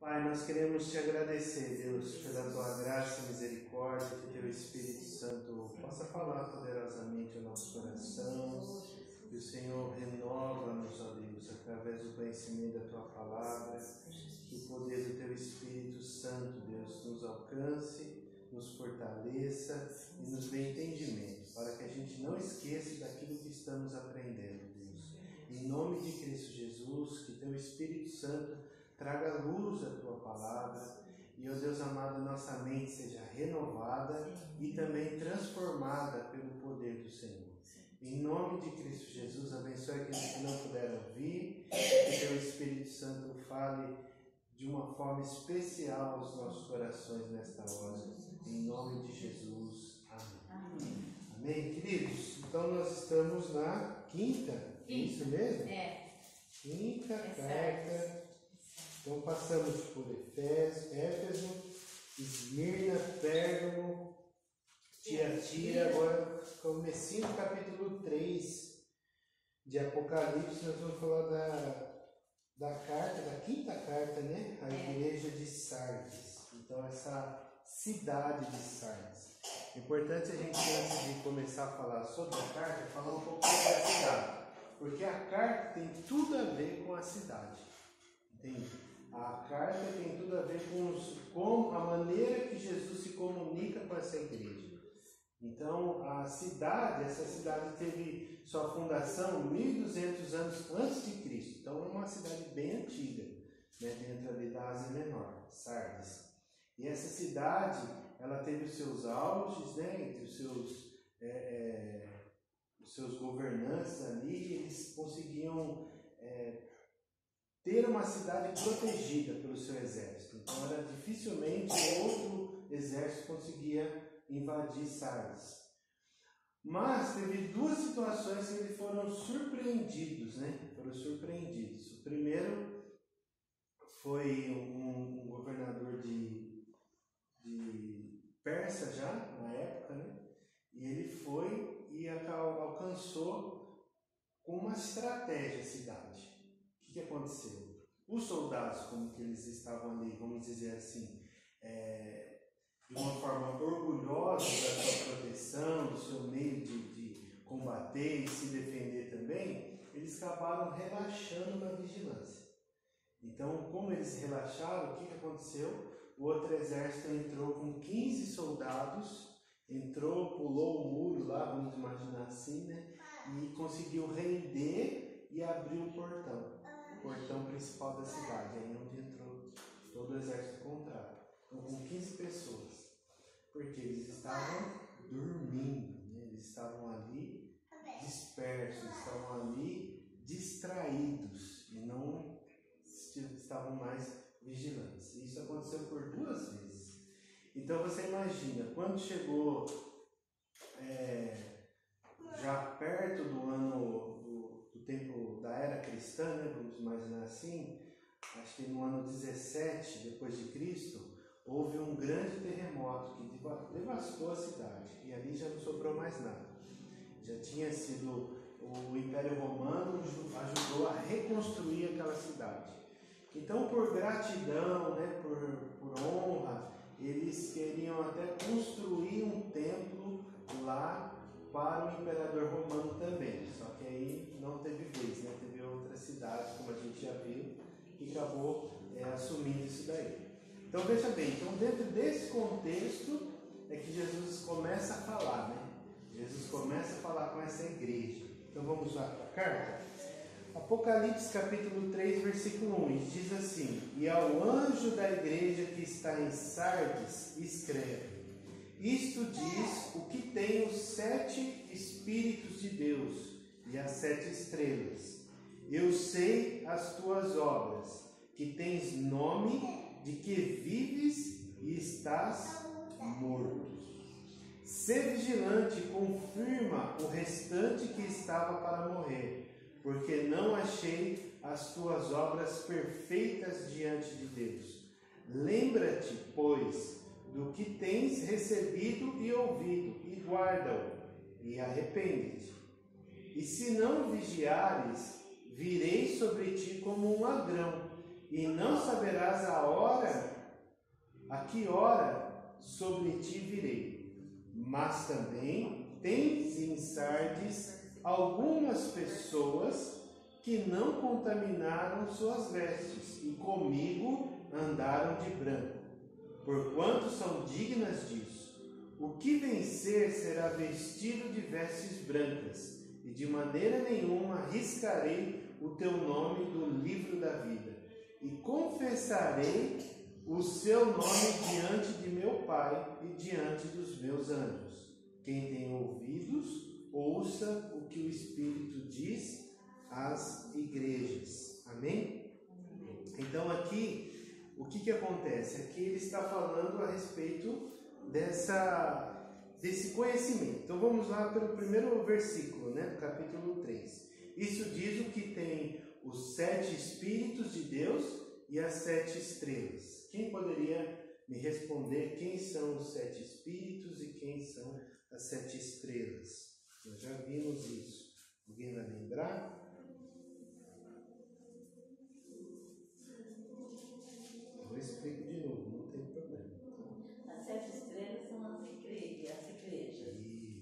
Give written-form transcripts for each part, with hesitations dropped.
Pai, nós queremos te agradecer, Deus, pela tua graça e misericórdia, que teu Espírito Santo possa falar poderosamente ao nosso coração, que o Senhor renova-nos, ó Deus, através do conhecimento da tua palavra, que o poder do teu Espírito Santo, Deus, nos alcance, nos fortaleça e nos dê entendimento, para que a gente não esqueça daquilo que estamos aprendendo, Deus. Em nome de Cristo Jesus, que teu Espírito Santo traga luz à tua palavra e, ó Deus amado, nossa mente seja renovada e também transformada pelo poder do Senhor. Em nome de Cristo Jesus, abençoe aqueles que não puderam vir, que teu Espírito Santo fale de uma forma especial aos nossos corações nesta hora. Em nome de Jesus. Amém. Amém, queridos? Então nós estamos na quinta, é isso mesmo? Quinta carta. Então passamos por Éfeso, Esmirna, Pérgamo, Tiatira. Agora, comecinho do capítulo 3 de Apocalipse, nós vamos falar da carta, da quinta carta, né? A igreja de Sardes. Então, essa cidade de Sardes. É importante a gente, antes de começar a falar sobre a carta, falar um pouco sobre a cidade. Porque a carta tem tudo a ver com a cidade. Entende? A carta tem tudo a ver com a maneira que Jesus se comunica com essa igreja. Então, essa cidade teve sua fundação 1200 anos antes de Cristo. Então, é uma cidade bem antiga, né, dentro ali da Ásia Menor, Sardes. E essa cidade, ela teve os seus auges, né, entre os seus governantes ali, eles conseguiam ter uma cidade protegida pelo seu exército. Então, dificilmente outro exército conseguia invadir Sardes. Mas teve duas situações que eles foram surpreendidos, né? O primeiro foi um governador de Pérsia já, na época, né? E ele foi e alcançou com uma estratégia a cidade. O que aconteceu? Os soldados, como que eles estavam ali, vamos dizer assim, de uma forma orgulhosa da sua proteção, do seu meio de combater e se defender também, eles acabaram relaxando na vigilância. Então, como eles relaxaram, o que aconteceu? O outro exército entrou com 15 soldados, pulou o muro lá, vamos imaginar assim, né? E conseguiu render e abrir o portão principal da cidade, aí onde entrou todo o exército contrário. Então, com 15 pessoas, porque eles estavam dormindo, né? Eles estavam ali dispersos, estavam ali distraídos e não estavam mais vigilantes. Isso aconteceu por 2 vezes. Então você imagina, quando chegou já perto do tempo da era cristã, né? Vamos imaginar assim, acho que no ano 17 depois de Cristo, houve um grande terremoto que devastou a cidade e ali já não sobrou mais nada. Já tinha sido o Império Romano ajudou a reconstruir aquela cidade. Então, por gratidão, né, por honra, eles queriam até construir um templo lá para o Imperador Romano também. Só que aí não teve vez, né? Teve outra cidade, como a gente já viu, que acabou assumindo isso daí. Então veja bem, dentro desse contexto é que Jesus começa a falar, né? Jesus começa a falar com essa igreja. Então vamos lá para a carta. Apocalipse capítulo 3, versículo 1, diz assim: E ao anjo da igreja que está em Sardes, escreve: Isto diz o que tem os 7 Espíritos de Deus e as 7 estrelas. Eu sei as tuas obras, que tens nome de que vives e estás morto. Sê vigilante e confirma o restante que estava para morrer, porque não achei as tuas obras perfeitas diante de Deus. Lembra-te, pois, do que tens recebido e ouvido, e guarda-o, e arrepende-te. E se não vigiares, virei sobre ti como um ladrão, e não saberás a hora a que hora sobre ti virei. Mas também tens em Sardes algumas pessoas que não contaminaram suas vestes e comigo andaram de branco, porquanto são dignas disso. O que vencer será vestido de vestes brancas, e de maneira nenhuma riscarei o teu nome do livro da vida, e confessarei o seu nome diante de meu Pai e diante dos meus anjos. Quem tem ouvidos, ouça o que o Espírito diz às igrejas. Amém? Então aqui, o que acontece? Aqui ele está falando a respeito desse conhecimento. Então vamos lá pelo primeiro versículo, né, do capítulo 3. Isso diz o que tem os 7 Espíritos de Deus e as 7 estrelas. Quem poderia me responder quem são os 7 Espíritos e quem são as 7 estrelas? Nós já vimos isso. Alguém vai lembrar? Eu explico de novo, não tem problema. As 7 estrelas são as igrejas.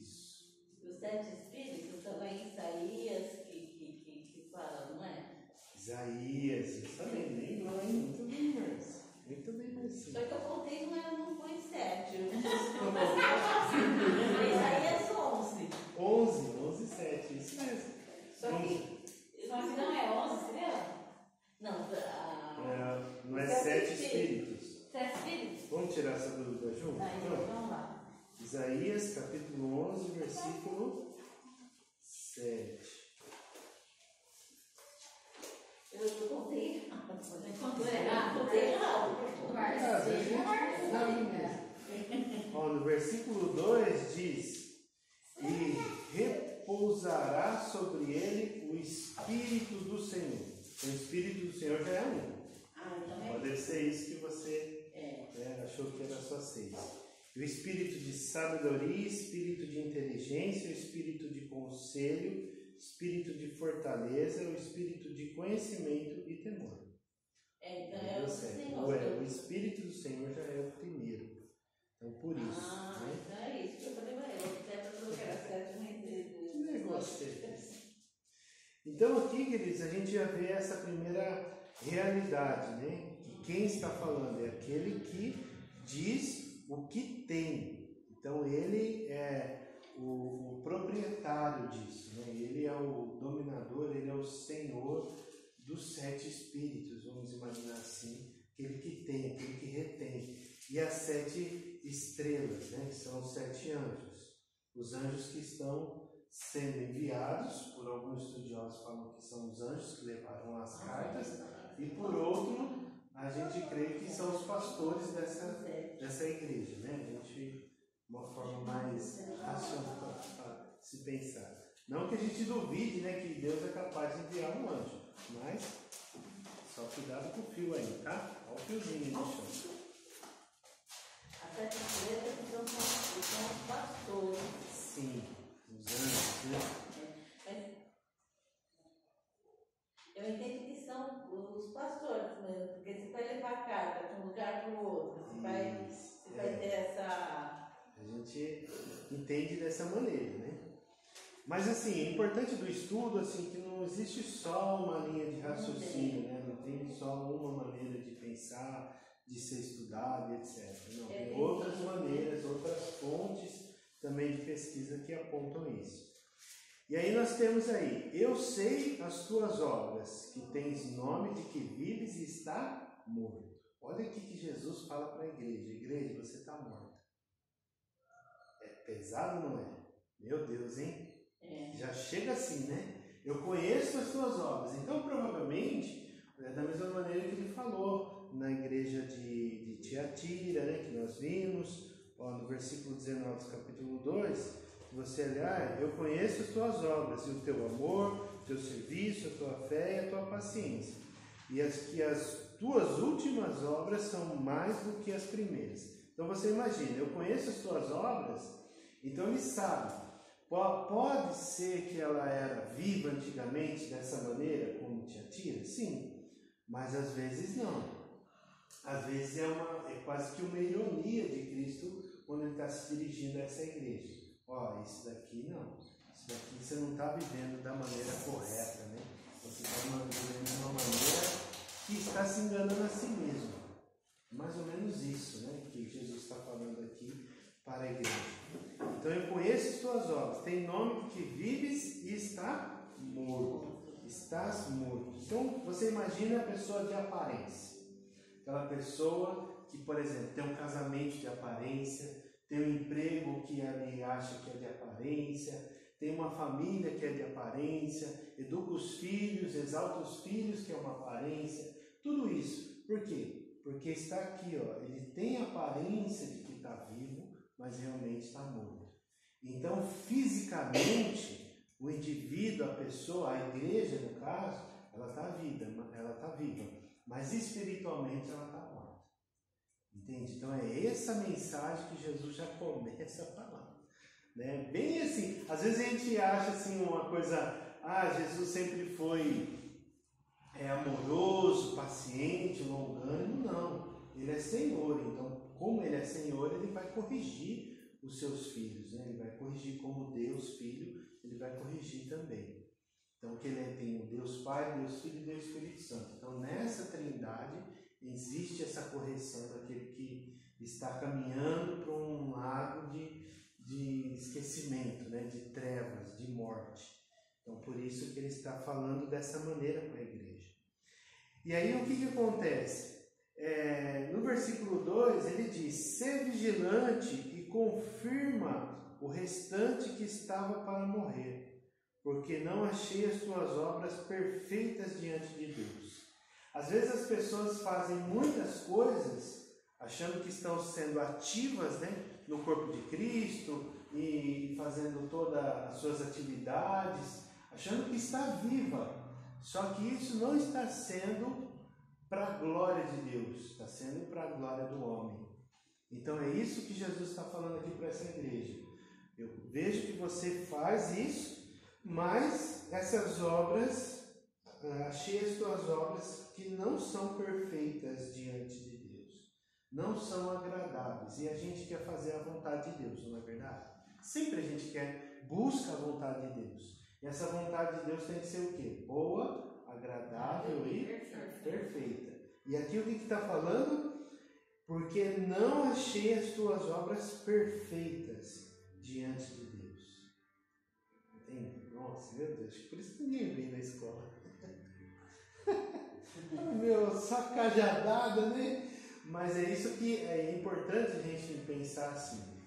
Isso. E os 7 espíritos também Isaías que fala, não é? Isaías, isso também, lembrou, hein? Muito bem, Marcia. Muito bem, Marcia. Só que eu contei, não foi 7. Isaías 11. 11, 7, isso mesmo. Só que não é 11 estrela? Não é 7 espíritos. 7 espíritos? Vamos tirar essa dúvida junto? Então, vamos lá. Isaías, capítulo 11, versículo 7. Eu contei errado. Contei errado. No versículo 2 diz: e repousará sobre ele o Espírito do Senhor. O Espírito do Senhor já é um. Pode ser isso que você achou que era só 6. O Espírito de sabedoria, Espírito de inteligência, o Espírito de conselho, Espírito de fortaleza, o Espírito de conhecimento e temor. Então é o Senhor. O Espírito do Senhor já é o primeiro. Então por isso. Né? Então é isso que eu falei, até para colocar a 7 Que negócio é esse? Então aqui, queridos, a gente já vê essa primeira realidade, né? Que quem está falando é aquele que diz o que tem. Então ele é o proprietário disso, né? Ele é o dominador, ele é o senhor dos 7 espíritos, vamos imaginar assim, aquele que tem, aquele que retém. E as 7 estrelas, né? Que são os 7 anjos. Os anjos que estão sendo enviados, por alguns estudiosos falam que são os anjos que levaram as cartas, e por outro, a gente crê que são os pastores dessa igreja, né? A gente, uma forma mais racional para se pensar. Não que a gente duvide, né, que Deus é capaz de enviar um anjo, mas só cuidado com o fio aí, tá? Olha o fiozinho no chão. As 7 estrelas são os pastores. Sim, os anjos, né? Eu entendo que são os pastores mesmo, porque você vai levar a carta de um lugar para o outro, você vai ter essa... A gente entende dessa maneira, né? Mas assim, é importante do estudo assim, que não existe só uma linha de raciocínio, né? Não tem só uma maneira de pensar, de ser estudado, etc. Não, tem outras maneiras, outras fontes também de pesquisa que apontam isso. E aí nós temos aí: eu sei as tuas obras, que tens nome de que vives e está morto. Olha aqui que Jesus fala para a igreja: igreja, você está morta. É pesado, não é? Meu Deus, hein? Já chega assim, né? Eu conheço as tuas obras. Então, provavelmente, da mesma maneira que ele falou na igreja de Tiatira, né, que nós vimos, no versículo 19 do capítulo 2, se você olhar: eu conheço as tuas obras, e o teu amor, o teu serviço, a tua fé e a tua paciência. E as tuas últimas obras são mais do que as primeiras. Então você imagina: eu conheço as tuas obras, então ele sabe. Pode ser que ela era viva antigamente dessa maneira, como Tiatira? Sim, mas às vezes não. às vezes é quase que uma ironia de Cristo quando ele está se dirigindo a essa igreja. Ó, isso daqui não. Isso daqui você não está vivendo da maneira correta, né? Você está vivendo de uma maneira que está se enganando a si mesmo. Mais ou menos isso, né? Que Jesus está falando aqui para a igreja. Então eu conheço as tuas obras. Tem nome que vives e está morto. Estás morto. Então você imagina a pessoa de aparência. Aquela pessoa que, por exemplo, tem um casamento de aparência, tem um emprego que ele acha que é de aparência, tem uma família que é de aparência, educa os filhos, exalta os filhos, que é uma aparência, tudo isso. Por quê? Porque está aqui, ó, ele tem aparência de que está vivo, mas realmente está morto. Então, fisicamente, o indivíduo, a pessoa, a igreja, no caso, ela está viva, mas espiritualmente ela está morta. Entende? Então é essa mensagem que Jesus já começa a falar, né? Bem assim, às vezes a gente acha assim uma coisa, Jesus sempre foi amoroso, paciente, longânimo. Não, ele é Senhor. Então, como ele é Senhor, ele vai corrigir os seus filhos, né? Ele vai corrigir como Deus Filho, ele vai corrigir também. Então, que ele tem o Deus Pai, Deus Filho e Deus Espírito Santo. Então, nessa trindade, existe essa correção daquele que está caminhando para um lago de esquecimento, né? De trevas, de morte. Então, por isso que ele está falando dessa maneira com a igreja. E aí, o que acontece? No versículo 2, ele diz: "Sê vigilante e confirma o restante que estava para morrer, porque não achei as tuas obras perfeitas diante de Deus." Às vezes as pessoas fazem muitas coisas achando que estão sendo ativas, né, no corpo de Cristo e fazendo todas as suas atividades, achando que está viva. Só que isso não está sendo para a glória de Deus, está sendo para a glória do homem. Então é isso que Jesus está falando aqui para essa igreja. Eu vejo que você faz isso, mas essas obras, achei as tuas obras que não são perfeitas diante de Deus, não são agradáveis. E a gente quer fazer a vontade de Deus, não é verdade? Sempre a gente busca a vontade de Deus. E essa vontade de Deus tem que ser o quê? Boa, agradável e perfeita. E aqui o que está falando? Porque não achei as tuas obras perfeitas diante de Deus. Entende? Nossa, meu Deus, por isso que ninguém vem na escola. Só cajadada, né? Mas é isso que é importante a gente pensar assim,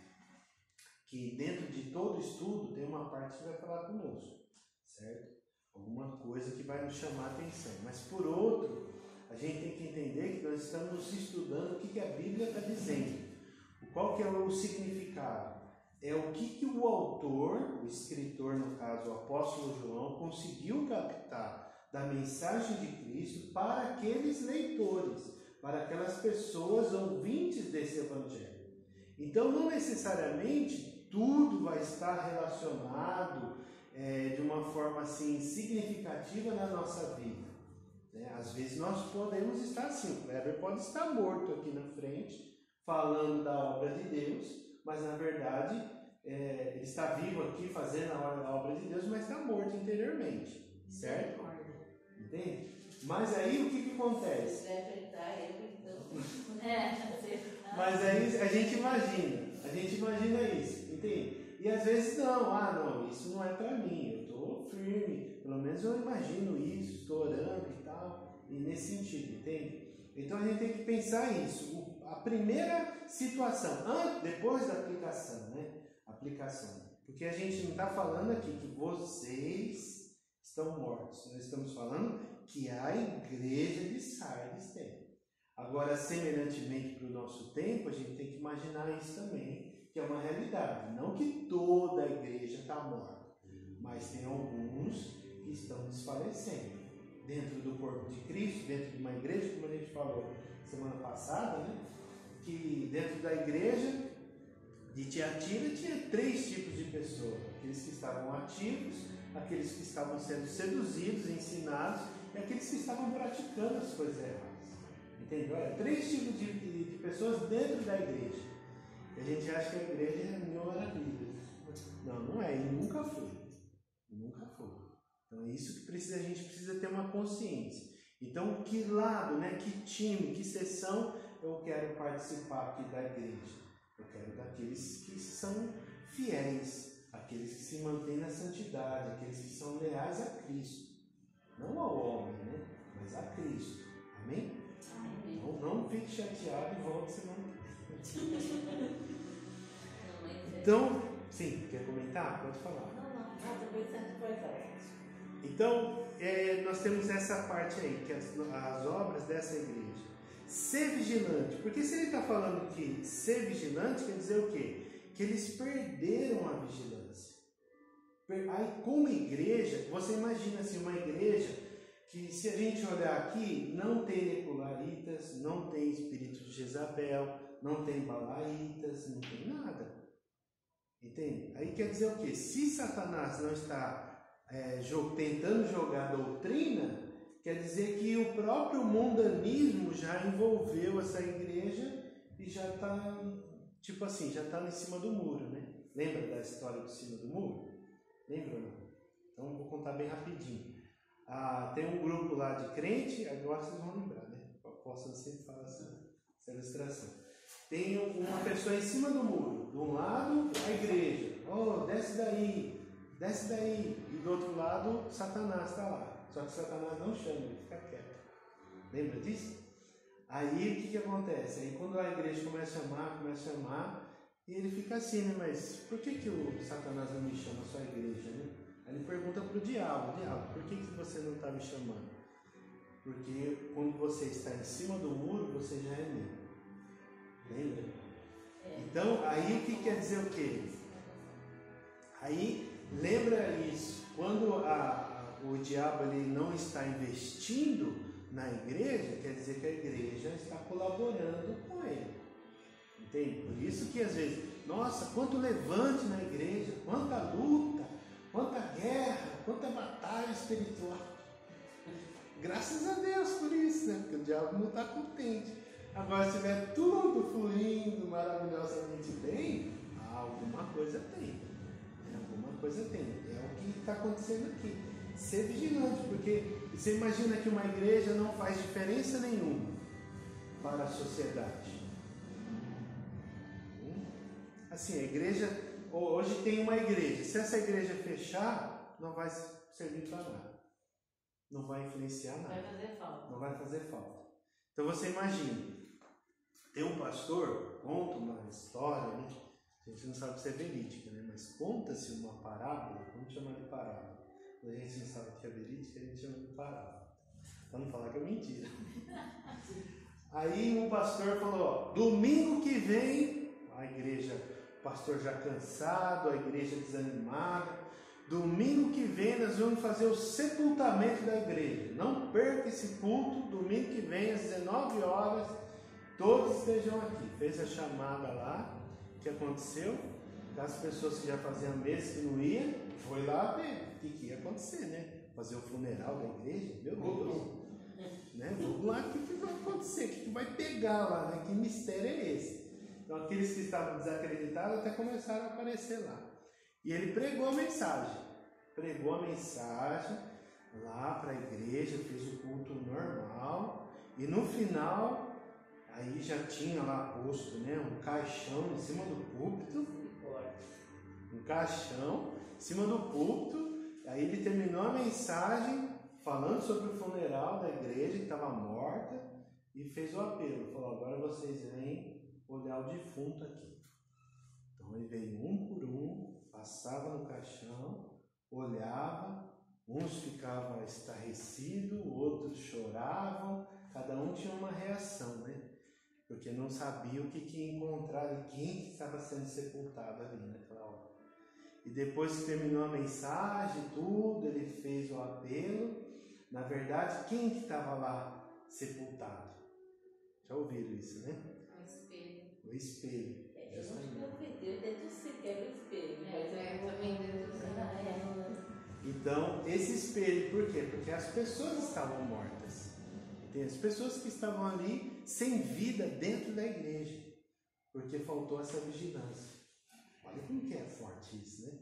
que dentro de todo estudo tem uma parte que vai falar conosco, certo? Alguma coisa que vai nos chamar a atenção. Mas por outro, a gente tem que entender que nós estamos estudando o que a Bíblia está dizendo. Qual que é o significado? É o que o autor, o escritor, no caso o apóstolo João, conseguiu captar da mensagem de Cristo para aqueles leitores, para aquelas pessoas ouvintes desse evangelho. Então não necessariamente tudo vai estar relacionado de uma forma assim significativa na nossa vida. Às vezes nós podemos estar assim, o Kleber pode estar morto aqui na frente, falando da obra de Deus, mas na verdade ele está vivo aqui fazendo a obra de Deus, mas está morto interiormente, certo? Entende? Mas aí o que acontece? Mas aí a gente imagina isso, entende? E às vezes não, isso não é para mim, eu estou firme, pelo menos eu imagino isso, estou orando e tal, e nesse sentido, entende? Então a gente tem que pensar isso, a primeira situação, depois da aplicação, né? Porque a gente não está falando aqui que vocês estão mortos, nós estamos falando que a igreja de Sardes tem. Agora, semelhantemente para o nosso tempo, a gente tem que imaginar isso também, que é uma realidade. Não que toda a igreja está morta, mas tem alguns que estão desfalecendo. Dentro do corpo de Cristo, dentro de uma igreja, como a gente falou semana passada, né? Que dentro da igreja de Tiatira tinha 3 tipos de pessoas: aqueles que estavam ativos, aqueles que estavam sendo seduzidos, ensinados, e aqueles que estavam praticando as coisas erradas. Entende? Olha, 3 tipos de pessoas dentro da igreja. E a gente acha que a igreja é mil maravilhas. Não, não é, e nunca foi. Nunca foi. Então é isso que a gente precisa ter uma consciência. Então, que lado, né, que time, que seção eu quero participar aqui da igreja? Eu quero daqueles que são fiéis, aqueles que se mantêm na santidade, aqueles que são leais a Cristo. Não ao homem, né, mas a Cristo. Amém? Amém. Não fique chateado e volte se não. Então, sim, quer comentar? Pode falar. Não, estou pensando que vai. Então, nós temos essa parte aí, que as obras dessa igreja. Ser vigilante, porque se ele está falando que ser vigilante quer dizer o quê? Que eles perderam a vigilância. Aí, como igreja, você imagina assim, uma igreja que, se a gente olhar aqui, não tem nicolaítas, não tem espírito de Jezabel, não tem balaitas, não tem nada. Entende? Aí quer dizer o quê? Se Satanás não está tentando jogar doutrina, quer dizer que o próprio mundanismo já envolveu essa igreja e já está, tipo assim, já está em cima do muro, né? Lembra da história de cima do muro? Lembra ou não? Então vou contar bem rapidinho. Tem um grupo lá de crente, agora vocês vão lembrar, né? O apóstolo sempre fala essa ilustração. Tem uma pessoa em cima do muro, de um lado a igreja, desce daí, e do outro lado Satanás está lá, só que Satanás não chama, ele fica quieto. Lembra disso? Aí o que acontece? Aí quando a igreja começa a chamar, e ele fica assim, né? Mas por que o Satanás não me chama, só a igreja, né? Aí ele pergunta para o diabo, por que você não está me chamando? Porque quando você está em cima do muro, você já é meu. Lembra? Então, aí o que quer dizer o quê? Aí, lembra isso, quando o diabo ele não está investindo na igreja, quer dizer que a igreja está colaborando com ele. Entende? Por isso que às vezes, nossa, quanto levante na igreja, quanta luta, quanta guerra, quanta batalha espiritual. Graças a Deus por isso, né? Porque o diabo não está contente. Agora, se estiver tudo fluindo maravilhosamente bem, alguma coisa tem. Alguma coisa tem. É o que está acontecendo aqui. Ser vigilante, porque você imagina que uma igreja não faz diferença nenhuma para a sociedade. Assim, a igreja, hoje tem uma igreja. Se essa igreja fechar, não vai servir para nada. Não vai influenciar nada. Vai fazer falta. Não vai fazer falta. Então você imagina. Tem um pastor, conta uma história, né? A gente não sabe se é verídica, né? Mas conta-se uma parábola, vamos chamar de parábola. Quando a gente não sabe que é verídica, a gente chama de parábola. Para não falar que é mentira. Aí um pastor falou, domingo que vem, a igreja, o pastor já cansado, a igreja desanimada, domingo que vem nós vamos fazer o sepultamento da igreja. Não perca esse culto, domingo que vem às 19 horas, todos estejam aqui. Fez a chamada lá. O que aconteceu? As pessoas que já faziam meses que não iam, foi lá ver o que ia acontecer, né? Fazer o funeral da igreja, meu Deus, né? Vamos lá, o que vai acontecer? O que vai pegar lá, né? Que mistério é esse? Então aqueles que estavam desacreditados até começaram a aparecer lá. E ele pregou a mensagem lá para a igreja, fez o culto normal, e no final aí já tinha lá posto, né, um caixão em cima do púlpito, aí ele terminou a mensagem falando sobre o funeral da igreja que estava morta e fez o apelo, falou, agora vocês vêm olhar o defunto aqui. Então ele veio um por um, passava no caixão, olhava, uns ficavam estarrecidos, outros choravam, cada um tinha uma reação, né? Porque não sabia o que ia encontrar e quem estava sendo sepultado ali naquela hora. E depois que terminou a mensagem, tudo, ele fez o apelo. Na verdade, quem que estava lá sepultado? Já ouviram isso, né? O espelho. O espelho. Eu acho que eu deduzir que era o espelho. Eu também deduzi. Então, esse espelho, por quê? Porque as pessoas estavam mortas. Tem as pessoas que estavam ali sem vida dentro da igreja, porque faltou essa vigilância. Olha como que é forte isso, né?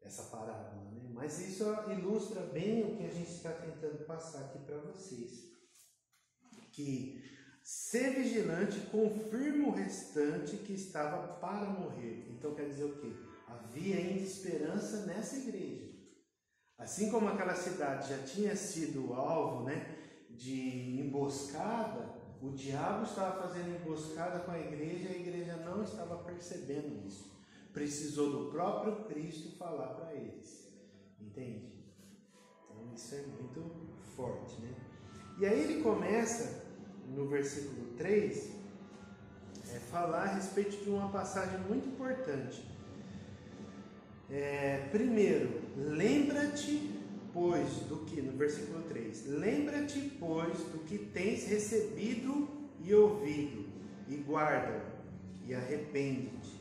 Essa parábola, né? Mas isso ilustra bem o que a gente está tentando passar aqui para vocês. Que ser vigilante confirma o restante que estava para morrer. Então quer dizer o quê? Havia ainda esperança nessa igreja. Assim como aquela cidade já tinha sido alvo, né, de emboscada, o diabo estava fazendo emboscada com a igreja não estava percebendo isso. Precisou do próprio Cristo falar para eles. Entende? Então isso é muito forte, né? E aí ele começa, no versículo 3, falar a respeito de uma passagem muito importante. Primeiro, lembra-te, pois, do que? No versículo 3. Lembra-te, pois, do que tens recebido e ouvido, e guarda, e arrepende-te.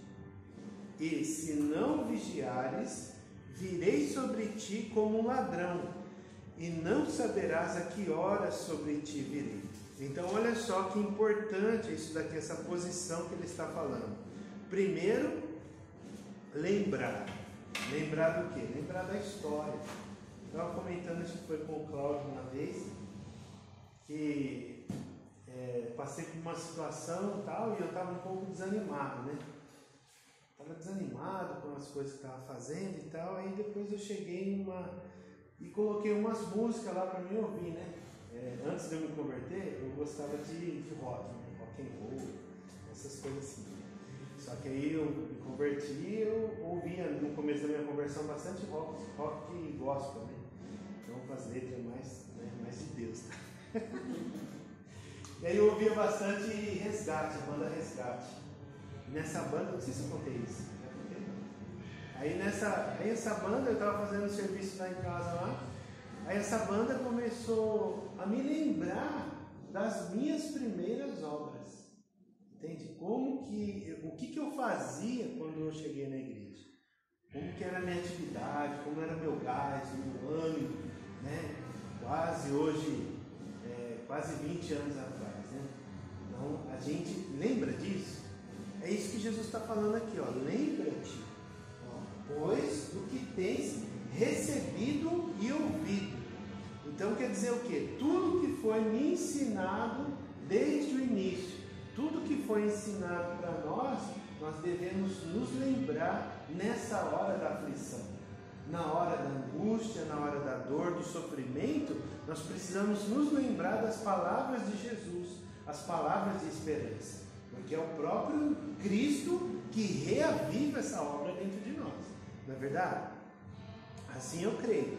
E se não vigiares, virei sobre ti como um ladrão, e não saberás a que horas sobre ti virei. Então olha só que importante isso daqui, essa posição que ele está falando. Primeiro, lembrar. Lembrar do quê? Lembrar da história. Eu estava comentando, acho que foi com o Cláudio uma vez, que passei por uma situação e tal, e eu estava um pouco desanimado, né? Estava desanimado com as coisas que estava fazendo e tal, aí depois eu cheguei e coloquei umas músicas lá para mim ouvir, né? Antes de eu me converter, eu gostava de rock, né? Rock and roll, essas coisas assim. Só que aí eu me converti, eu ouvia no começo da minha conversão bastante rock e gospel, né? Então com as letras mais de Deus. Tá? E aí eu ouvia bastante Resgate, a banda Resgate. Nessa banda, não sei se eu contei isso, já contei não. Aí essa banda, eu estava fazendo serviço lá em casa lá, aí essa banda começou a me lembrar das minhas primeiras obras. Entende? O que eu fazia quando eu cheguei na igreja? Como que era a minha atividade, como era meu gás, meu ânimo, né? Quase 20 anos atrás, né? Então, a gente lembra disso? É isso que Jesus está falando aqui, ó. Lembra-te, pois, do que tens recebido e ouvido. Então, quer dizer o quê? Tudo que foi me ensinado desde o início, tudo que foi ensinado para nós devemos nos lembrar nessa hora da aflição, na hora da angústia, na hora da dor, do sofrimento. Nós precisamos nos lembrar das palavras de Jesus, as palavras de esperança, porque é o próprio Cristo que reaviva essa obra dentro de nós, não é verdade? Assim eu creio.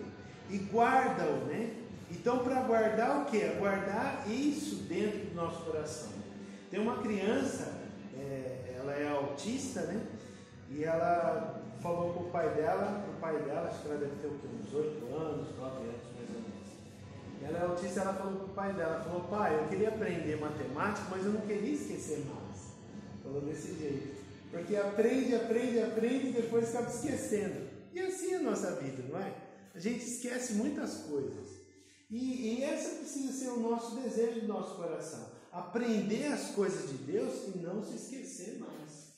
E guarda-o, né? Então, para guardar o quê? Guardar isso dentro do nosso coração. Tem uma criança, ela é autista, né? E ela falou com o pai dela, acho que ela deve ter uns 8 anos, 9 anos mais ou menos. Ela é autista, ela falou com o pai dela, falou: pai, eu queria aprender matemática, mas eu não queria esquecer mais. Falou desse jeito. Porque aprende e depois acaba esquecendo. E assim é a nossa vida, não é? A gente esquece muitas coisas. E essa precisa ser o nosso desejo do nosso coração. Aprender as coisas de Deus e não se esquecer mais.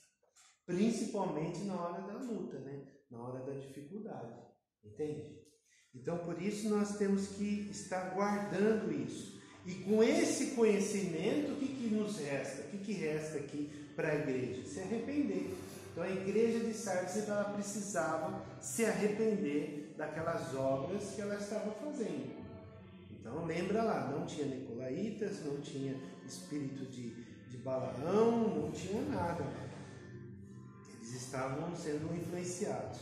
Principalmente na hora da luta, né? Na hora da dificuldade. Entende? Então, por isso nós temos que estar guardando isso. E com esse conhecimento, o que nos resta? O que resta aqui para a igreja? Se arrepender. Então, a igreja de Sardes, ela precisava se arrepender daquelas obras que ela estava fazendo. Então, lembra lá, não tinha nicolaítas, não tinha espírito de Balaão, não tinha nada. Eles estavam sendo influenciados.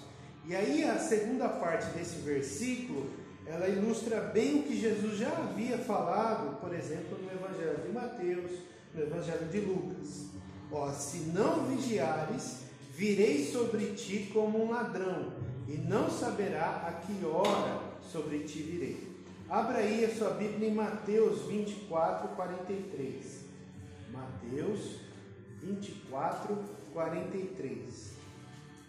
E aí a segunda parte desse versículo, ela ilustra bem o que Jesus já havia falado, por exemplo, no Evangelho de Mateus, no Evangelho de Lucas. Ó, se não vigiares, virei sobre ti como um ladrão, e não saberá a que hora sobre ti virei. Abra aí a sua Bíblia em Mateus 24, 43. Mateus 24, 43.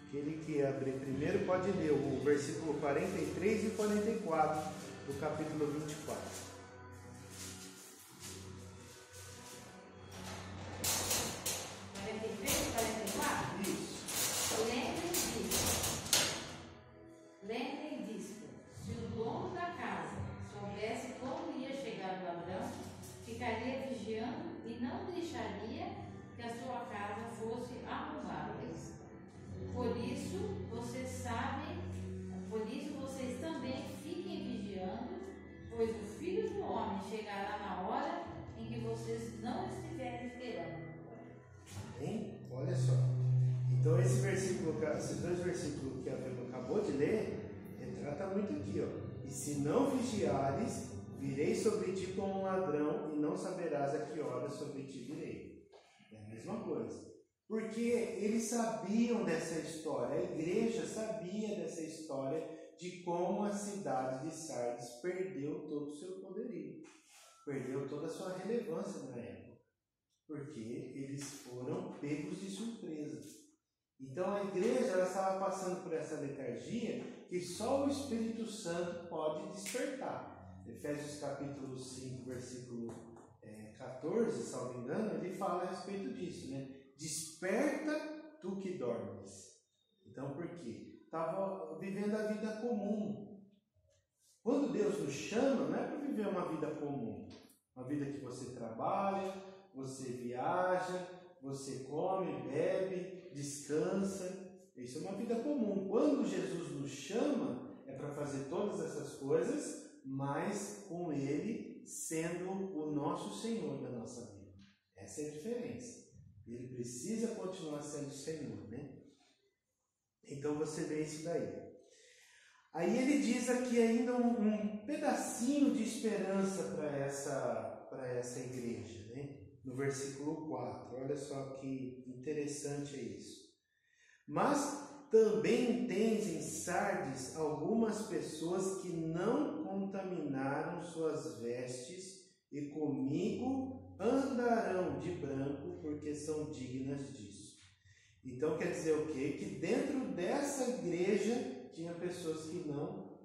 Aquele que abrir primeiro pode ler o versículo 43 e 44 do capítulo 24. esses dois versículos que a Bíblia acabou de ler, retrata muito aqui, ó. E se não vigiares, virei sobre ti como um ladrão, e não saberás a que hora sobre ti virei. É a mesma coisa. Porque eles sabiam dessa história, a igreja sabia dessa história de como a cidade de Sardes perdeu todo o seu poderio, perdeu toda a sua relevância na época, porque eles foram pegos de surpresa. Então a igreja ela estava passando por essa letargia que só o Espírito Santo pode despertar. Efésios capítulo 5, versículo 14, salvo engano, ele fala a respeito disso, né? Desperta tu que dormes. Então por quê? Estava vivendo a vida comum. Quando Deus nos chama, não é para viver uma vida comum. Uma vida que você trabalha, você viaja, você come, bebe, descansa. Isso é uma vida comum. Quando Jesus nos chama, é para fazer todas essas coisas, mas com Ele sendo o nosso Senhor da nossa vida. Essa é a diferença. Ele precisa continuar sendo o Senhor, né? Então você vê isso daí. Aí ele diz aqui ainda um pedacinho de esperança para essa igreja, né? No versículo 4. Olha só que interessante é isso. Mas também tens em Sardes algumas pessoas que não contaminaram suas vestes e comigo andarão de branco porque são dignas disso. Então quer dizer o quê? Que dentro dessa igreja tinha pessoas que não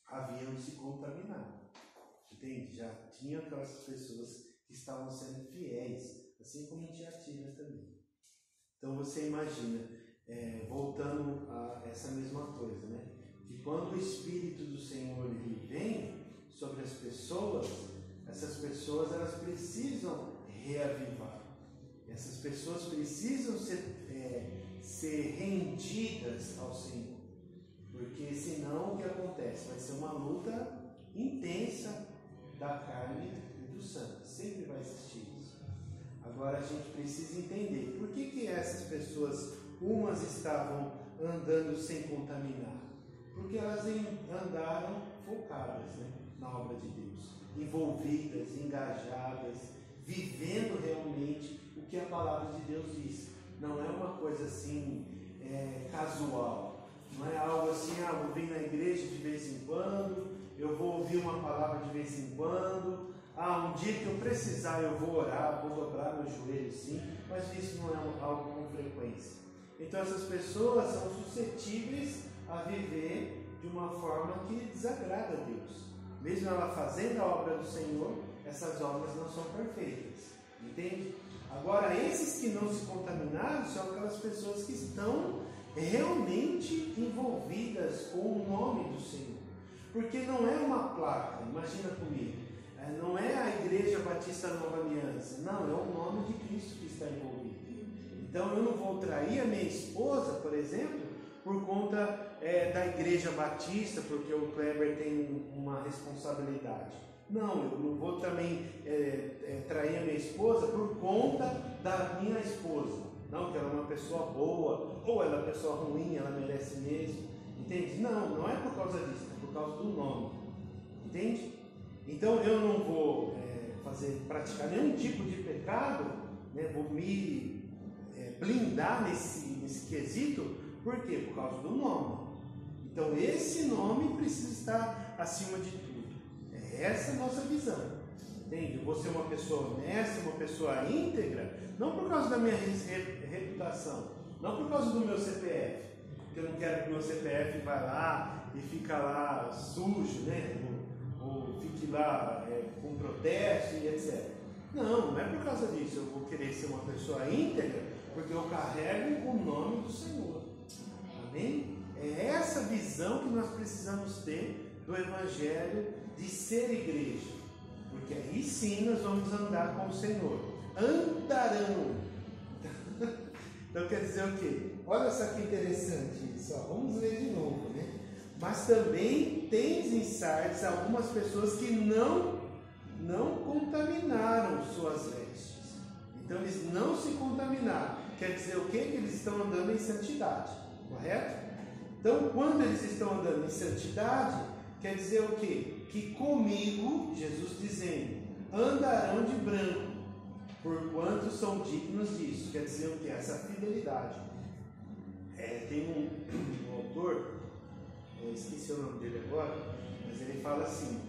haviam se contaminado. Entende? Já tinha aquelas pessoas que estavam sendo fiéis, assim como em Tiatira também. Então você imagina, voltando a essa mesma coisa, né? Que quando o Espírito do Senhor ele vem sobre as pessoas, essas pessoas elas precisam reavivar. Essas pessoas precisam ser rendidas ao Senhor. Porque senão o que acontece? Vai ser uma luta intensa da carne e do sangue. Sempre vai existir isso. Agora a gente precisa entender por que essas pessoas, umas estavam andando sem contaminar? Porque elas andaram focadas, né, na obra de Deus, envolvidas, engajadas, vivendo realmente o que a palavra de Deus diz. Não é uma coisa assim casual, não é algo assim, vou vir na igreja de vez em quando, eu vou ouvir uma palavra de vez em quando, um dia que eu precisar eu vou orar, vou dobrar meus joelhos, sim, mas isso não é algo com frequência. Então essas pessoas são suscetíveis a viver de uma forma que desagrada a Deus. Mesmo ela fazendo a obra do Senhor, essas obras não são perfeitas. Entende? Agora, esses que não se contaminaram são aquelas pessoas que estão realmente envolvidas com o nome do Senhor. Porque não é uma placa, imagina comigo, não é a Igreja Batista Nova Aliança, não, é o nome de Cristo que está envolvido. Então eu não vou trair a minha esposa, por exemplo, por conta da Igreja Batista, porque o Kleber tem uma responsabilidade. Não, eu não vou também trair a minha esposa por conta da minha esposa. Não, que ela é uma pessoa boa, ou ela é uma pessoa ruim, ela merece mesmo. Entende? Não é por causa disso, é por causa do nome. Entende? Então eu não vou praticar nenhum tipo de pecado, né? Vou me blindar nesse quesito. Por quê? Por causa do nome. Então esse nome precisa estar acima de tudo. É essa a nossa visão. Entende? Eu vou ser uma pessoa honesta, uma pessoa íntegra, não por causa da minha reputação, não por causa do meu CPF, porque eu não quero que o meu CPF vá lá e fica lá sujo, né? Ou fique lá com protesto e etc. Não é por causa disso. Eu vou querer ser uma pessoa íntegra, porque eu carrego o nome do Senhor. Amém? É essa visão que nós precisamos ter do Evangelho de ser igreja, porque aí sim nós vamos andar com o Senhor. Andarão. Então quer dizer o quê? Olha só que interessante isso. Vamos ler de novo, né? Mas também tens em Sardes algumas pessoas que não contaminaram suas vestes. Então eles não se contaminaram. Quer dizer o quê? Que eles estão andando em santidade. correto? Então, quando eles estão andando em santidade, quer dizer o quê? Que comigo, Jesus dizendo, andarão de branco, porquanto são dignos disso. Quer dizer o quê? Essa fidelidade. Tem um autor, eu esqueci o nome dele agora, mas ele fala assim,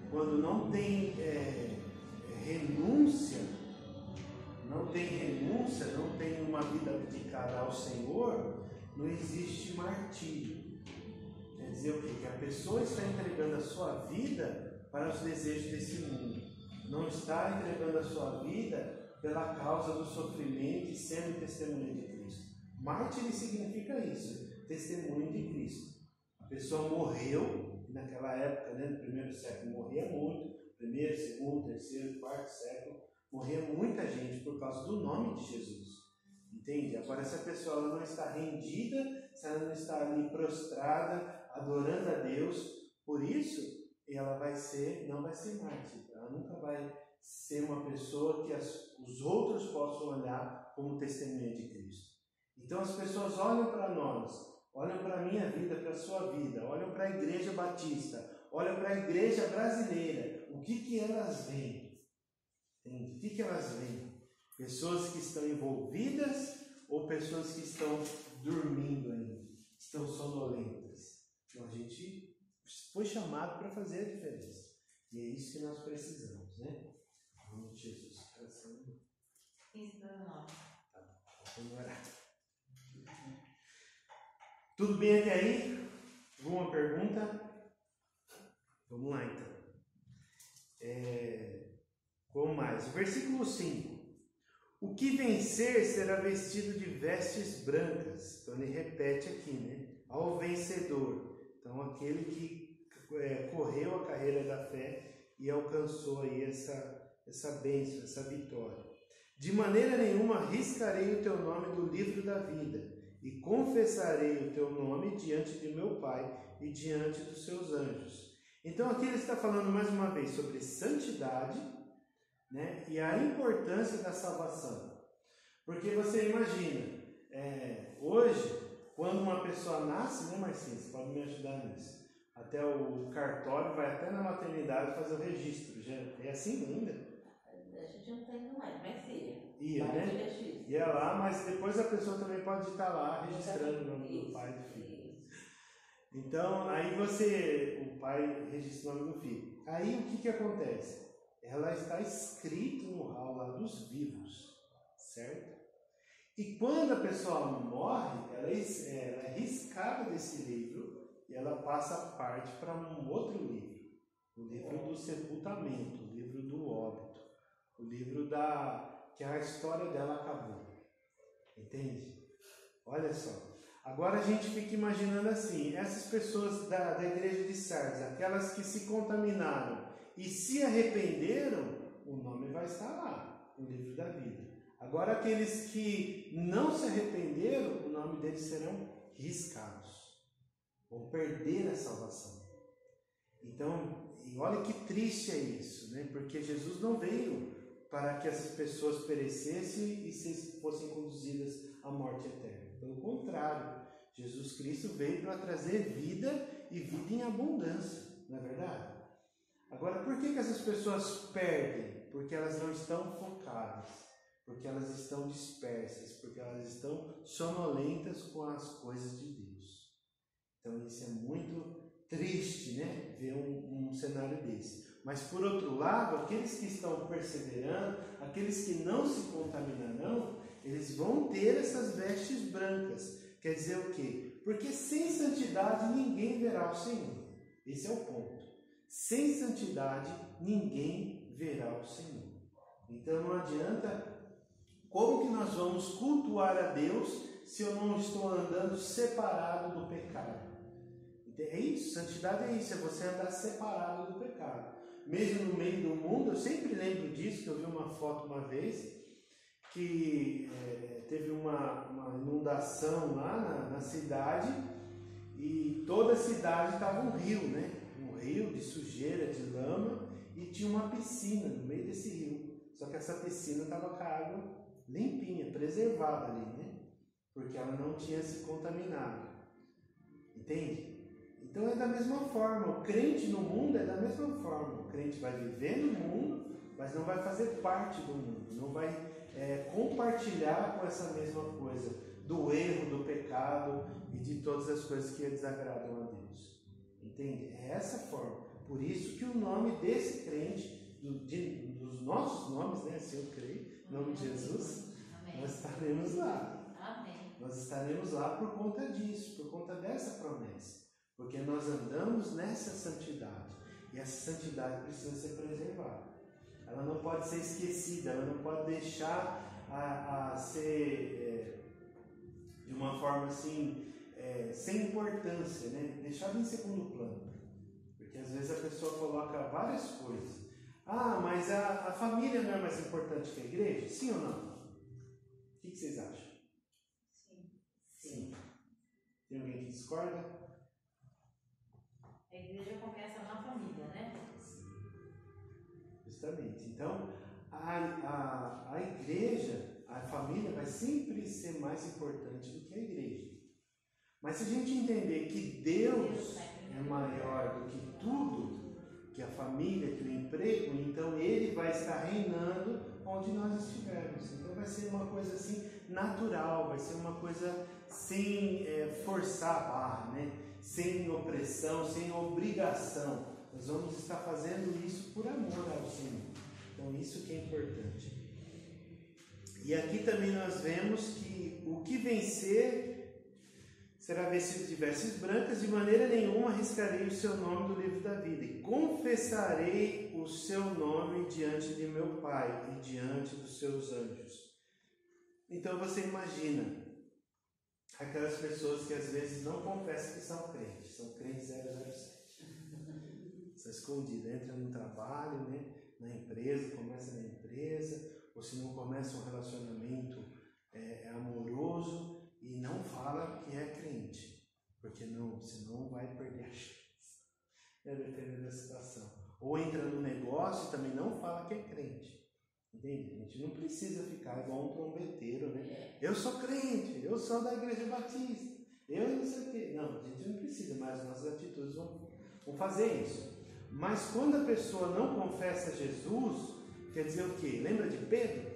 quando não tem renúncia, não tem uma vida dedicada ao Senhor, não existe martírio. Quer dizer o quê? Que a pessoa está entregando a sua vida para os desejos desse mundo. Não está entregando a sua vida pela causa do sofrimento e sendo testemunha de Cristo. Mártir significa isso, testemunho de Cristo. A pessoa morreu, naquela época, no primeiro século, morria muito, primeiro, segundo, terceiro, quarto século, morria muita gente por causa do nome de Jesus. Entende? Agora, essa pessoa ela não está rendida, se ela não está ali prostrada, adorando a Deus, por isso ela não vai ser mártir. Ela nunca vai ser uma pessoa que os outros possam olhar como testemunha de Cristo. Então as pessoas olham para nós, olham para a minha vida, para a sua vida, olham para a Igreja Batista, olham para a Igreja Brasileira. O que elas veem? Entende? O que elas veem? Pessoas que estão envolvidas ou pessoas que estão dormindo ainda, estão sonolentas? Então a gente foi chamado para fazer a diferença. E é isso que nós precisamos, né? Em nome de Jesus. 15:19. Tá bom, vamos orar. Tudo bem até aí? Alguma pergunta? Vamos lá então. Como mais? Versículo 5. O que vencer será vestido de vestes brancas. Então ele repete aqui, né? Ao vencedor. Então aquele que correu a carreira da fé e alcançou aí essa bênção, essa vitória. De maneira nenhuma riscarei o teu nome do livro da vida e confessarei o teu nome diante de meu Pai e diante dos seus anjos. Então aqui ele está falando mais uma vez sobre santidade, né, e a importância da salvação. Porque você imagina, hoje, quando uma pessoa nasce, né, Marcinha, você pode me ajudar nisso, até o cartório vai até na maternidade fazer o registro, já é assim ainda? A gente não está indo mais, mas ia, né? Ia lá, mas depois a pessoa também pode estar lá registrando o nome do pai e do filho. Então, aí o pai registra o nome do filho. Aí o que acontece? Ela está escrita no hall lá dos vivos, certo? E quando a pessoa morre, ela é riscada desse livro e ela passa parte para um outro livro. O livro do sepultamento, o livro do óbito, o livro que a história dela acabou. Entende? Olha só. Agora a gente fica imaginando assim, essas pessoas da igreja de Sardes, aquelas que se contaminaram e se arrependeram, o nome vai estar lá, no livro da vida. Agora aqueles que não se arrependeram, o nome deles serão riscados. Vão perder a salvação. Então, e olha que triste é isso, né? Porque Jesus não veio para que essas pessoas perecessem e fossem conduzidas à morte eterna. Pelo contrário, Jesus Cristo veio para trazer vida e vida em abundância, não é verdade? Agora, por que essas pessoas perdem? Porque elas não estão focadas, porque elas estão dispersas, porque elas estão sonolentas com as coisas de Deus. Então isso é muito triste, né? Ver um cenário desse. Mas por outro lado, aqueles que estão perseverando, aqueles que não se contaminarão, eles vão ter essas vestes brancas. Quer dizer o quê? Porque sem santidade ninguém verá o Senhor. Esse é o ponto. Sem santidade ninguém verá o Senhor. Então não adianta. Como que nós vamos cultuar a Deus se eu não estou andando separado do pecado? É isso, santidade é isso, é você andar separado do pecado. Mesmo no meio do mundo, eu sempre lembro disso, que eu vi uma foto uma vez, que teve uma inundação lá na cidade, e toda a cidade estava um rio, né? Um rio de sujeira, de lama, e tinha uma piscina no meio desse rio. Só que essa piscina estava com a água limpinha, preservada ali, né? porque ela não tinha se contaminado. Entende? Então é da mesma forma, o crente no mundo é da mesma forma. O crente vai viver no mundo, mas não vai fazer parte do mundo, não vai compartilhar com essa mesma coisa, do erro, do pecado e de todas as coisas que desagradam a Deus. Entende? É essa forma. Por isso que o nome desse crente, dos nossos nomes, né? Assim eu creio, em nome de Jesus, amém, nós estaremos lá. Amém. Nós estaremos lá por conta disso, por conta dessa promessa. Porque nós andamos nessa santidade. E essa santidade precisa ser preservada. Ela não pode ser esquecida, ela não pode deixar a ser de uma forma assim, sem importância, né? Deixada em segundo plano. Porque às vezes a pessoa coloca várias coisas. Ah, mas a família não é mais importante que a igreja? Sim ou não? O que vocês acham? Sim. Tem alguém que discorda? A igreja começa na família, né? Justamente. Então, a igreja, a família vai sempre ser mais importante do que a igreja. Mas se a gente entender que Deus é maior do que tudo, que a família, que o emprego, então Ele vai estar reinando onde nós estivermos. Então vai ser uma coisa assim natural, vai ser uma coisa sem forçar a barra, né? Sem opressão, sem obrigação. Nós vamos estar fazendo isso por amor ao Senhor. Então isso que é importante. E aqui também nós vemos que o que vencer será vestido de vestes brancas, de maneira nenhuma arriscarei o seu nome do livro da vida, e confessarei o seu nome diante de meu Pai e diante dos seus anjos. Então você imagina aquelas pessoas que às vezes não confessam que são crentes 007. Está escondido, entra no trabalho, né, na empresa, começa na empresa, ou se não começa um relacionamento amoroso, e não fala que é crente, porque senão vai perder a chance, dependendo da situação. Ou entra no negócio e também não fala que é crente. Entende? A gente não precisa ficar igual um trombeteiro, né? Eu sou crente, eu sou da Igreja Batista, eu não sei o quê. Não, a gente não precisa, mas nossas atitudes vão fazer isso. Mas quando a pessoa não confessa Jesus, quer dizer o quê? Lembra de Pedro?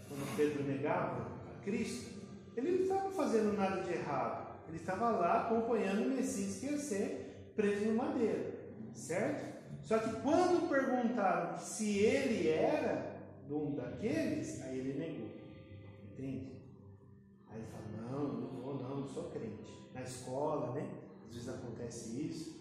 Quando Pedro negava a Cristo? Ele não estava fazendo nada de errado. Ele estava lá acompanhando o Messias que ia ser preso no madeiro. Certo? Só que quando perguntaram se ele era um daqueles, aí ele negou. Entende? Aí ele fala, não sou crente. Na escola, né? Às vezes acontece isso.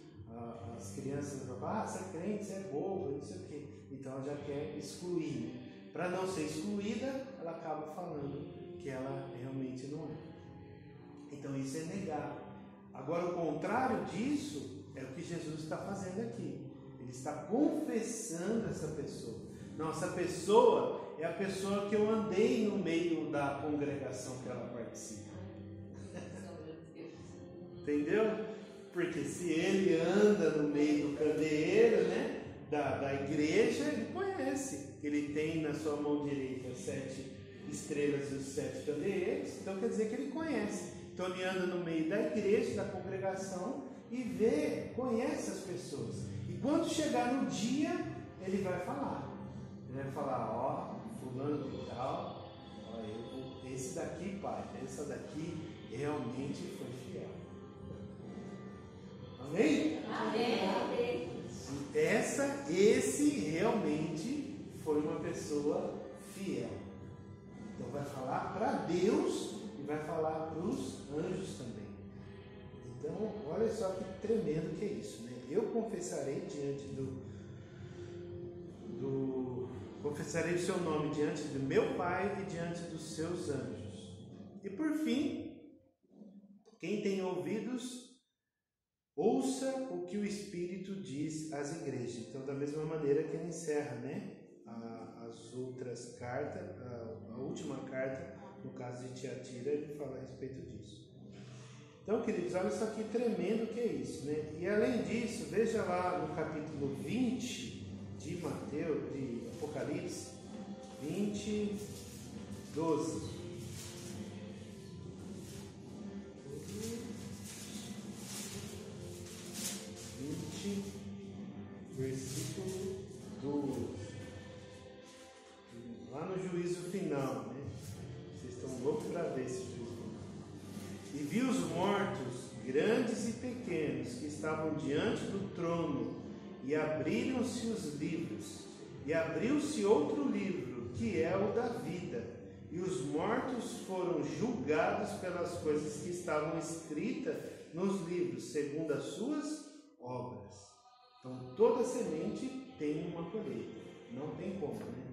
As crianças falam, você é crente, você é bobo, não sei o quê. Então ela já quer excluir. Para não ser excluída, ela acaba falando que ela realmente não é. Então isso é negar. Agora o contrário disso é o que Jesus está fazendo aqui. Ele está confessando essa pessoa. Não, essa pessoa é a pessoa que eu andei no meio da congregação que ela participa. Entendeu? Porque se ele anda no meio do candeeiro, né, da igreja, ele conhece. Ele tem na sua mão direita 7 estrelas e os 7 candeeiros, então quer dizer que ele conhece. Então ele anda no meio da igreja, da congregação e conhece as pessoas. E quando chegar no dia, ele vai falar. Ele vai falar, fulano de tal, esse daqui, pai, essa daqui realmente foi fiel. Amém? Amém. Esse realmente foi uma pessoa fiel. Então vai falar para Deus e vai falar para os anjos também. Então, olha só que tremendo que é isso, né? Eu confessarei confessarei o seu nome diante do meu Pai e diante dos seus anjos. E por fim, quem tem ouvidos, ouça o que o Espírito diz às igrejas. Então, da mesma maneira que ele encerra, né, as outras cartas, a última carta, no caso de Tiatira, ele fala a respeito disso. Então, queridos, olha só que tremendo que é isso, né? E além disso, veja lá no capítulo 20 de Apocalipse, 20, 12. outra vez se fez vivo. E vi os mortos, grandes e pequenos, que estavam diante do trono, e abriram-se os livros, e abriu-se outro livro, que é o da vida, e os mortos foram julgados pelas coisas que estavam escritas nos livros, segundo as suas obras. Então, toda semente tem uma colheita, não tem como, né?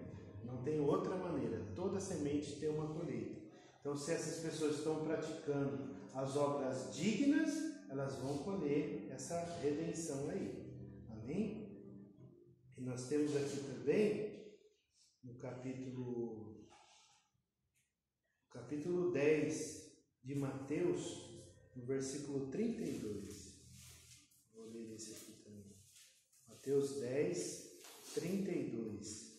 Não tem outra maneira, toda semente tem uma colheita. Então, se essas pessoas estão praticando as obras dignas, elas vão colher essa redenção aí. Amém? E nós temos aqui também, no capítulo 10 de Mateus, no versículo 32. Vou ler esse aqui também. Mateus 10, 32.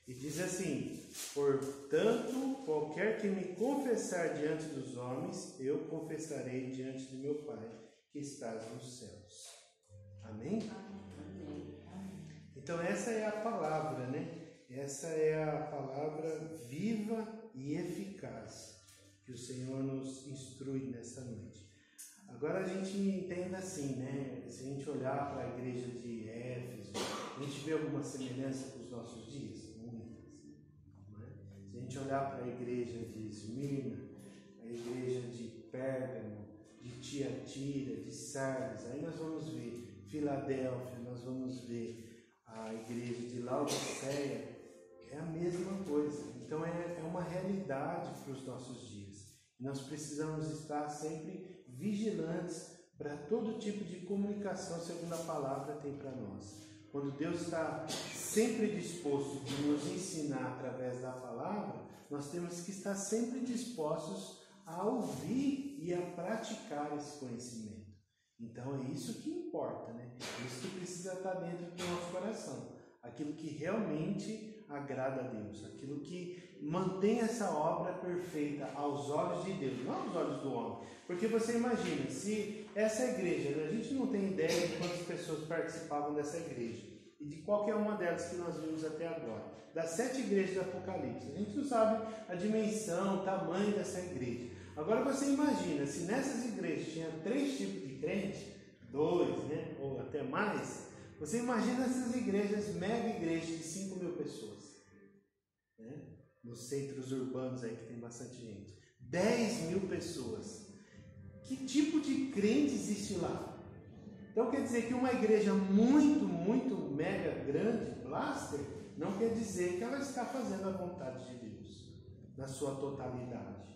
E diz assim: portanto, qualquer que me confessar diante dos homens, eu confessarei diante de meu Pai que estás nos céus. Amém? Então essa é a palavra, né? Essa é a palavra viva e eficaz que o Senhor nos instrui nessa noite. Agora a gente entenda assim, né? Se a gente olhar para a igreja de Éfeso, a gente vê alguma semelhança com os nossos dias? Se a gente olhar para a igreja de Esmirna, a igreja de Pérgamo, de Tiatira, de Sardes, aí nós vamos ver Filadélfia, nós vamos ver a igreja de Laodiceia, é a mesma coisa. Então é uma realidade para os nossos dias. Nós precisamos estar sempre vigilantes para todo tipo de comunicação, segundo a palavra tem para nós. Quando Deus está sempre disposto de nos ensinar através da palavra, nós temos que estar sempre dispostos a ouvir e a praticar esse conhecimento. Então é isso que importa, né? Isso que precisa estar dentro do nosso coração. Aquilo que realmente agrada a Deus, aquilo que mantém essa obra perfeita aos olhos de Deus, não aos olhos do homem. Porque você imagina, se essa igreja, a gente não tem ideia de quantas pessoas participavam dessa igreja, e de qualquer uma delas que nós vimos até agora, das 7 igrejas do Apocalipse, a gente não sabe a dimensão, o tamanho dessa igreja. Agora você imagina, se nessas igrejas tinha 3 tipos de crente, 2, né, ou até mais, você imagina essas igrejas, mega igrejas de 5.000 pessoas, né? Nos centros urbanos aí que tem bastante gente, 10.000 pessoas. Que tipo de crente existe lá? Então quer dizer que uma igreja muito, muito mega grande, blaster, não quer dizer que ela está fazendo a vontade de Deus na sua totalidade.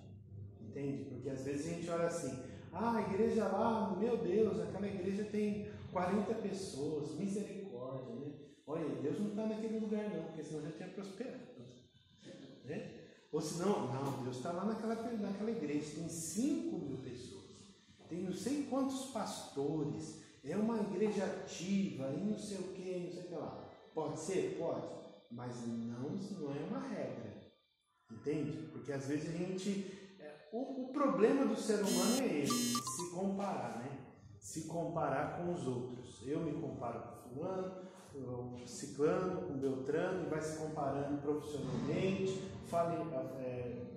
Entende? Porque às vezes a gente olha assim, a igreja lá, meu Deus, aquela igreja tem 40 pessoas, misericórdia, né? Olha, Deus não está naquele lugar não, porque senão já tinha prosperado, né? Ou senão, não, Deus está lá naquela igreja, tem 5.000 pessoas, tem não sei quantos pastores, é uma igreja ativa, e não sei o que, não sei o que lá. Pode ser? Pode, mas não é uma regra, entende? Porque às vezes a gente... O problema do ser humano é esse, se comparar, né? Se comparar com os outros. Eu me comparo com fulano, o ciclano, com Beltrano, e vai se comparando profissionalmente,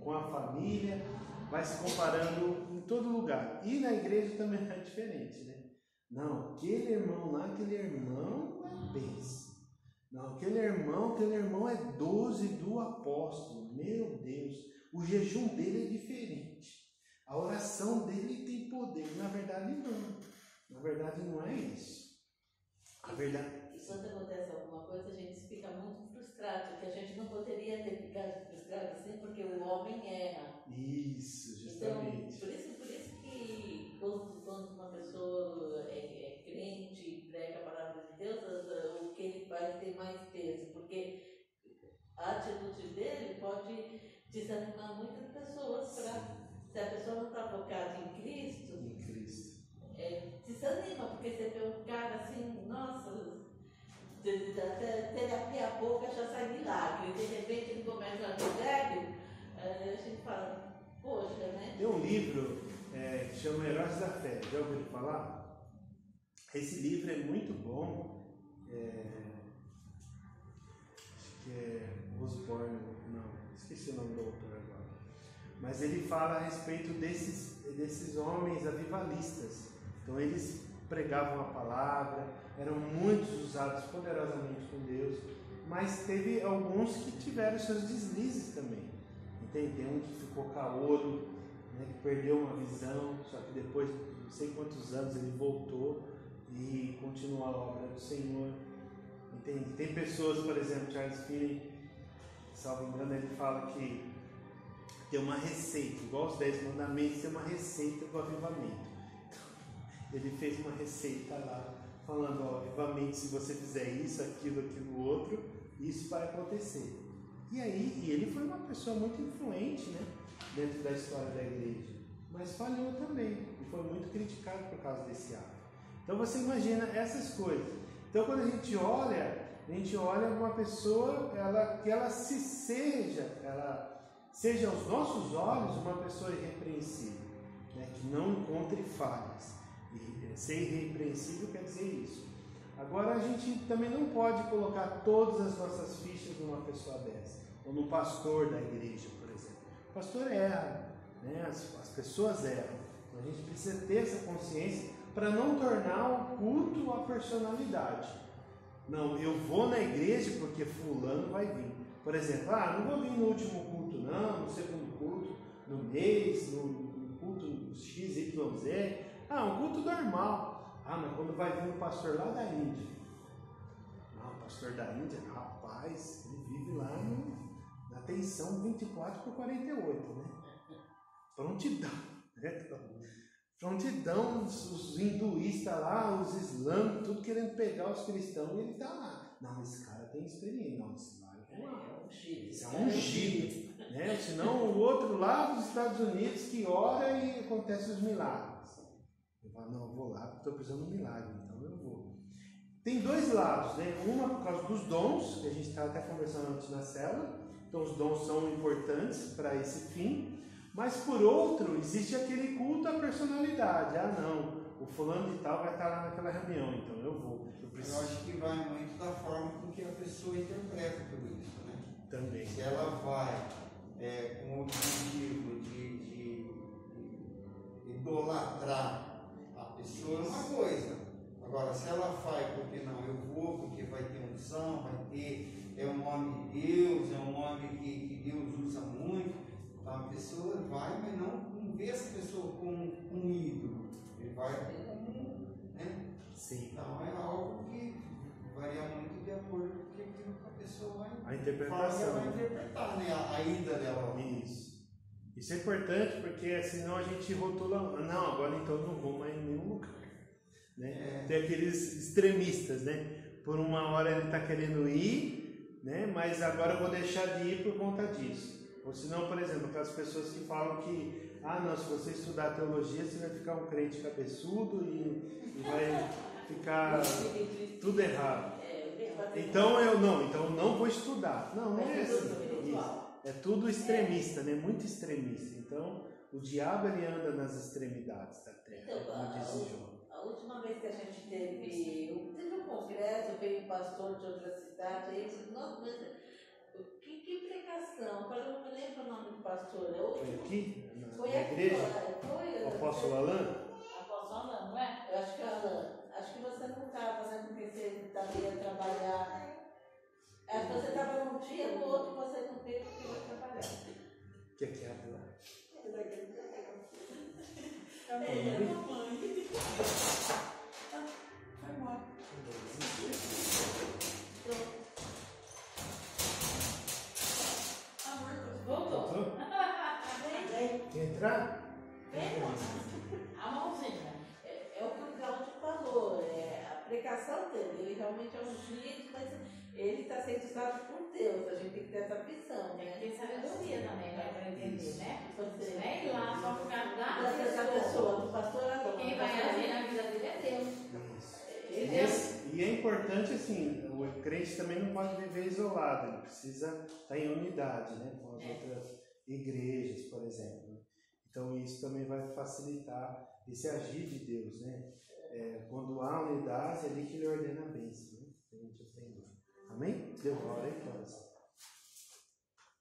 com a família, vai se comparando em todo lugar. E na igreja também é diferente, né? Não, aquele irmão lá, aquele irmão é bênção. Não, aquele irmão é 12 do apóstolo. Meu Deus, o jejum dele é diferente. A oração dele tem poder. Na verdade, não. Na verdade, não é isso. A verdade... E quando acontece alguma coisa, a gente fica muito frustrado, porque a gente não poderia ter ficado frustrado assim, porque o homem erra. Isso, justamente. Então, por isso que quando uma pessoa é crente e prega a palavra de Deus, o que ele faz tem mais peso, porque a atitude dele pode desanimar muitas pessoas. Se a pessoa não está focada em Cristo, desanima, porque você vê um cara assim, nossa, terapia a boca já sai milagre, de repente ele começa a ver velho, a gente fala, poxa, né? Tem um livro que chama Heróis da Fé, já ouviram falar? Esse livro é muito bom, mas ele fala a respeito desses homens avivalistas. Então eles pregavam a palavra, eram muitos usados poderosamente com Deus, mas teve alguns que tiveram seus deslizes também. Entende? Tem um que ficou caolho, né, que perdeu uma visão, só que depois de não sei quantos anos ele voltou e continuou a obra do Senhor. Entende? Tem pessoas, por exemplo, Charles Finney, salvo engano, ele fala que tem uma receita, igual os 10 mandamentos, tem uma receita do avivamento. Ele fez uma receita lá, falando, ó, avivamento, se você fizer isso, aquilo, outro, isso vai acontecer. E aí, ele foi uma pessoa muito influente, né, dentro da história da igreja, mas falhou também, e foi muito criticado por causa desse ato. Então você imagina essas coisas. Então quando a gente olha uma pessoa, que ela seja aos nossos olhos uma pessoa irrepreensível, né, que não encontre falhas. E ser irrepreensível quer dizer isso. Agora a gente também não pode colocar todas as nossas fichas numa pessoa dessa, ou no pastor da igreja, por exemplo. O pastor erra, né? As pessoas erram. Então a gente precisa ter essa consciência para não tornar o culto a personalidade. Não, eu vou na igreja porque fulano vai vir. Por exemplo, não vou vir no último culto não, no segundo culto, no mês, no culto XYZ. Um culto normal. Mas quando vai vir um pastor lá da Índia. O pastor da Índia, rapaz, ele vive lá na tensão 24/48, né? Prontidão, né? Prontidão, os hinduístas lá, os islâmicos, tudo querendo pegar os cristãos, e ele está lá. Não, esse cara tem experiência. Não, esse cara é ungido. Né? Senão o outro lá dos Estados Unidos que ora e acontece os milagres. Eu falo, não, eu vou lá porque estou precisando de um milagre, então eu vou. Tem dois lados, né? Uma por causa dos dons, que a gente estava até conversando antes na célula. Então os dons são importantes para esse fim. Mas por outro, existe aquele culto à personalidade. Não, o fulano de tal vai estar lá naquela reunião, então eu vou. Eu acho que vai muito da forma com que a pessoa interpreta tudo isso, né? Também. Se ela vai com o objetivo de idolatrar a pessoa, é uma coisa. Agora, se ela vai porque não, eu vou porque vai ter unção, vai ter, é um nome de Deus, é um nome que Deus usa muito. Então a pessoa vai, mas não vê essa pessoa como um ídolo. Ele vai como, né? Sim. Então é algo que varia muito de acordo com aquilo que a pessoa vai, a interpretação. Vai interpretar, né? A ida dela. Isso é importante porque senão a gente rotula, não, agora então eu não vou mais em nenhum lugar. Né? Tem aqueles extremistas, né? Por uma hora ele está querendo ir, né? Mas agora eu vou deixar de ir por conta disso. Ou senão, por exemplo, aquelas pessoas que falam que não, se você estudar teologia, você vai ficar um crente cabeçudo e vai ficar tudo errado. Então eu não vou estudar. Não é assim. É tudo extremista, né? Muito extremista. Então, o diabo ele anda nas extremidades da terra, como diz o João. A última vez que a gente teve um congresso, veio um pastor de outra cidade, aí disse, nossa, mas que pregação, agora eu não me lembro o nome do pastor. Foi aqui? Foi na aqui, igreja? Foi. O apóstolo Alain? Apóstolo Alain, não é? Eu acho que é Alain. Acho que você não estava, né? Porque você ia trabalhar. Acho que você estava num dia, no outro você não veio porque ia trabalhar. O que é lá? Vai embora. Voltou? Quer entrar? Vem, a mãozinha. É o que o Cláudio falou. A pregação dele, ele realmente é um ungido, mas ele está sendo usado por Deus. A gente tem que ter essa visão, né? Tem sabedoria também, para entender, né? Você Não é ir lá só por causa da da pessoa, do pastor Adão. Quem vai agir na vida dele é Deus. E é importante assim, o crente também não pode viver isolado, ele precisa estar em unidade, né, com as outras igrejas, por exemplo. Então isso também vai facilitar esse agir de Deus, né? Quando há unidade, é ali que ele ordena a bênção, né? A gente aprende. Amém? Deu hora aí, Cláudia?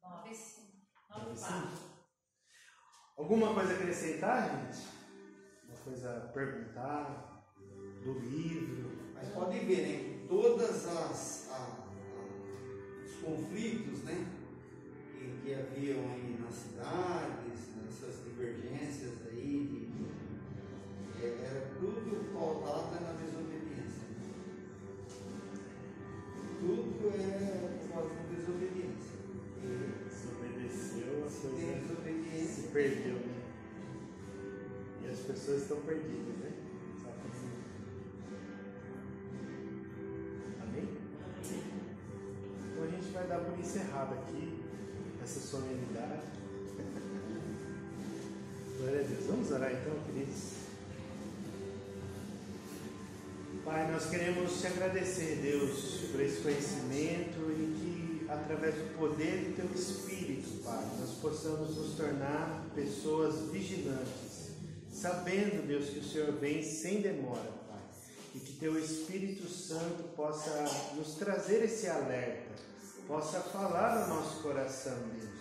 9:05. Alguma coisa a acrescentar, gente? Uma coisa a perguntar do livro? Mas pode ver, né? Todas os conflitos, né? Que haviam aí nas cidades, nessas divergências aí, era tudo pautado na desobediência. Tudo é por causa da desobediência. Desobedeceu, a Tem coisa desobediência. se perdeu, né? E as pessoas estão perdidas, né? Amém? Então a gente vai dar por encerrado aqui essa solenidade. Glória a Deus. Vamos orar então, queridos. Pai, nós queremos te agradecer, Deus, por esse conhecimento e que, através do poder do Teu Espírito, Pai, nós possamos nos tornar pessoas vigilantes, sabendo, Deus, que o Senhor vem sem demora, Pai, e que Teu Espírito Santo possa nos trazer esse alerta, possa falar no nosso coração, Deus.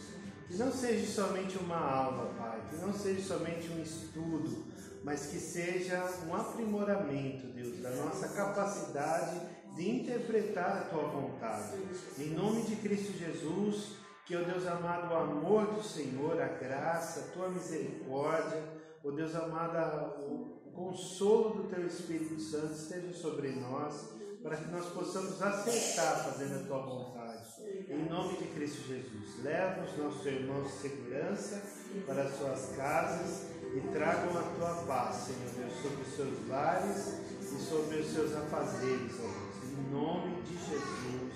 Que não seja somente uma aula, Pai, que não seja somente um estudo, mas que seja um aprimoramento, Deus, da nossa capacidade de interpretar a Tua vontade. Em nome de Cristo Jesus, que, ó Deus amado, o amor do Senhor, a graça, a Tua misericórdia, ó Deus amado, o consolo do Teu Espírito Santo esteja sobre nós, para que nós possamos acertar fazendo a Tua vontade. Em nome de Cristo Jesus, leva os nossos irmãos de segurança para as suas casas e tragam a Tua paz, Senhor Deus, sobre os seus lares e sobre os seus afazeres, ó Deus. Em nome de Jesus.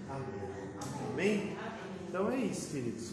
Amém. Amém? Então é isso, queridos.